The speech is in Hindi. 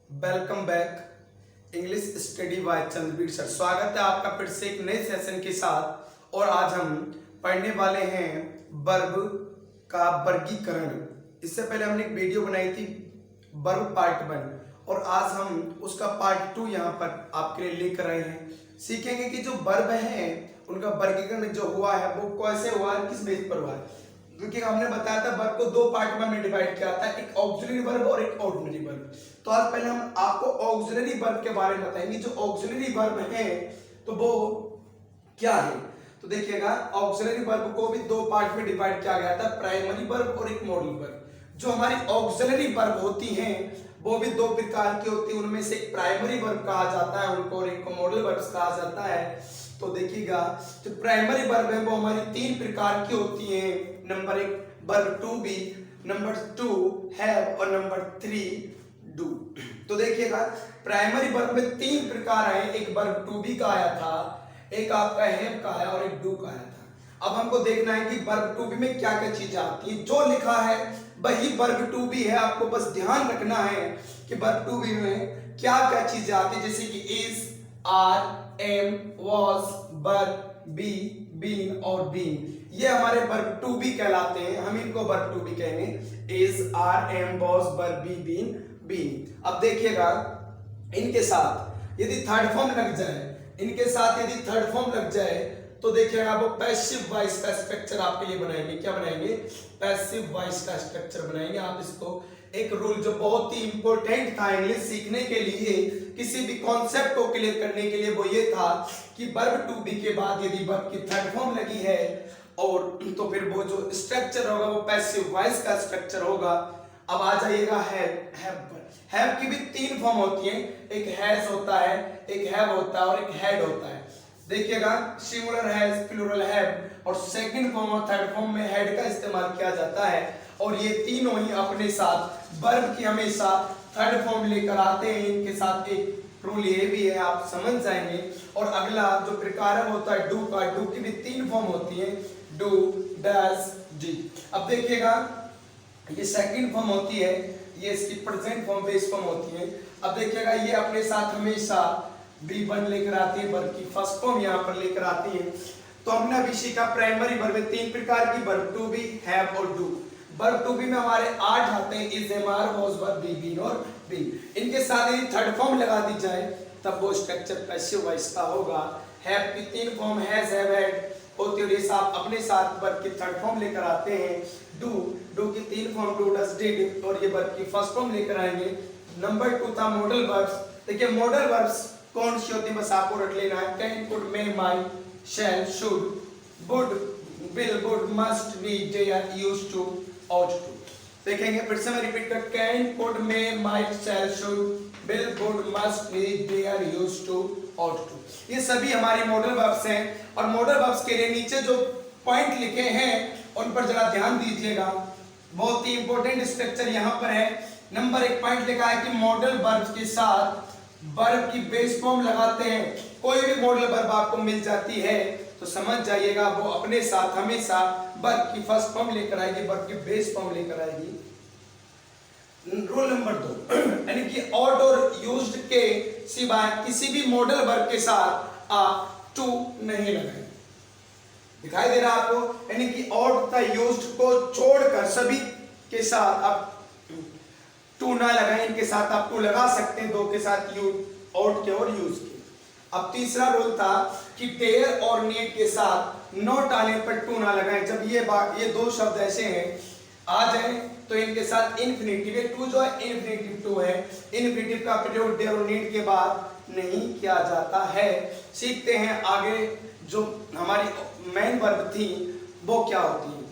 Welcome back English study bye Chandraveer sir. स्वागत है आपका फिर से एक नए सेशन के साथ। और आज हम पढ़ने वाले हैं वर्ब का वर्गीकरण। इससे पहले हमने एक वीडियो बनाई थी वर्ब पार्ट 1 और आज हम उसका पार्ट 2 यहाँ पर आपके लिए लेकर आए हैं। सीखेंगे कि जो वर्ब हैं उनका वर्गीकरण जो हुआ है वो कैसे हुआ है, किस बेस पर हुआ है। क्योंकि हमने बताया था वर्ब को दो पार्ट में डिवाइड किया था, एक ऑक्सिलरी वर्ब और एक ऑर्डिनरी वर्ब। तो आज पहले हम आपको ऑक्सिलरी वर्ब के बारे में बताएंगे। जो ऑक्सिलरी वर्ब है तो वो क्या है, तो देखिएगा ऑक्सिलरी वर्ब को भी दो पार्ट में डिवाइड किया गया था, प्राइमरी वर्ब और एक मॉडल वर्ब। जो हमारी ऑक्सिलरी वर्ब होती हैं वो भी दो प्रकार की होती है, उनमें से एक प्राइमरी वर्ब कहा जाता है उनको और एक को मॉडल वर्ब कहा जाता है। तो देखिएगा जो प्राइमरी वर्ब है वो हमारी तीन प्रकार की होती हैं। Number 1 verb to be, number 2 have और नंबर 3 डू। तो देखिएगा प्राइमरी वर्ब में तीन प्रकार हैं, एक वर्ब टू बी का आया था, एक आपका हैव का आया और एक डू का आया था। अब हमको देखना है कि वर्ब टू बी में क्या क्या चीजें आती है। जो लिखा है वही वर्ब टू बी है, आपको बस ध्यान रखना है कि वर्ब टू बी में क्या क्या चीजें आती है, जैसे कि is, are, am, was, were, be, been और बीन। ये हमारे वर्ब टू बी कहलाते हैं, हम इनको वर्ब टू बी कहेंगे। Is, are, am, was, were, be, been, been. अब देखिएगा इनके साथ यदि थर्ड फॉर्म लग जाए, इनके साथ यदि थर्ड फॉर्म लग जाए तो देखिएगा वो पैसिव वॉइस का स्ट्रक्चर आपके लिए बनाएंगे। क्या बनाएंगे? पैसिव वॉइस का स्ट्रक्चर बनाएंगे। आप इसको एक रूल जो बहुत ही इंपॉर्टेंट था इंग्लिश सीखने के लिए, किसी भी कॉन्सेप्ट को क्लियर करने के लिए, वो ये था कि वर्ब टू बी के बाद यदि वर्ब की थर्ड फॉर्म लगी है और तो फिर वो जो स्ट्रक्चर होगा वो पैसिव वॉइस का स्ट्रक्चर होगा। अब आ जाइएगा हैव की भी तीन फॉर्म होती हैं, एक हैज होता है, एक हैव होता है और एक हैड होता है। देखिएगा सिंगुलर हैज, प्लूरल हैव और सेकंड फॉर्म और थर्ड फॉर्म में हैड का इस्तेमाल किया जाता है। और ये तीनों ही अपने साथ वर्ब की हमेशा थर्ड फॉर्म लेकर आते हैं। इनके साथ एक रूल ये भी है, आप समझ जाएंगे। और अगला जो प्रकार होता है डू का, डू की भी तीन फॉर्म होती है, डू, डज, डी। अब देखिएगा ये सेकंड फॉर्म होती है, ये इसकी प्रेजेंट फॉर्म बेस फॉर्म होती है। अब देखिएगा ये अपने साथ हमेशा V1 लेकर आती है, वर्ब की फर्स्ट फॉर्म यहाँ पर लेकर आती है। तो हमने अभी सीखा प्राइमरी वर्ब में तीन प्रकार की, वर्ब टू बी, हैव और डू। वर्ब टू बी में हमारे 8 आते हैं, is, am, are, was, were, be, been और बीन। इनके साथ यदि थर्ड फॉर्म लगा दी जाए तब वो स्ट्रक्चर पैसिव वॉइस का होगा। हैव की तीन फॉर्म हैज, हैव, हैड होती है, साथ अपने साथ वर्ब की थर्ड फॉर्म लेकर आते हैं। डू की तीन फॉर्म डू, डज, डिड और ये वर्ब की फर्स्ट फॉर्म लेकर आएंगे। नंबर 2 था मॉडल वर्ब्स। देखिए मॉडल वर्ब्स कौन सी होती है, बस आपको रट लेना है। Can, could, may, might, shall, should, would, will, would, must, need, dare, used to, ought to। देखेंगे फिर से मैं रिपीट कर, can, could, may, might, shall, should, will, would, must, need, dare, used to, ought to। ये सभी हमारी मॉडल वर्ब्स हैं। और मॉडल वर्ब्स के लिए नीचे जो पॉइंट लिखे हैं उन पर जरा ध्यान दीजिएगा, बहुत ही इंपॉर्टेंट स्ट्रक्चर यहाँ पर है। नंबर 1 पॉइंट लिखा है कि मॉडल वर्ब्स के साथ वर्ब की बेस फॉर्म लगाते हैं। कोई भी मॉडल वर्ब आपको मिल जाती है तो समझ जाइएगा वो अपने साथ हमेशा वर्ब की फर्स्ट फॉर्म लेकर आएगी, वर्ब की बेस फॉर्म लेकर आएगी। रूल नंबर 2 यानी कि ऑट और यूज्ड के सिवाय किसी भी मॉडल वर्ब के साथ आप टू नहीं लगाएंगे। दिखाई दे रहा है आपको, यानी कि ऑट तथा यूज्ड को छोड़कर सभी के साथ आप टू ना लगाएं। इनके साथ आप टू लगा सकते हैं, दो के साथ यू, ऑट के और यूज के। अब तीसरा रूल था कि डेयर और नीड के साथ नॉट आने पर टू ना लगाएं। जब ये दो शब्द ऐसे हैं आ जाए तो इनके साथ इन्फिनिटिव, ये टू जो है इन्फिनिटिव टू है, इन्फिनिटिव का प्रयोग डेयर और नीड के बाद नहीं किया जाता है। सीखते हैं आगे जो हमारी मेन वर्ब थी वो क्या होती है।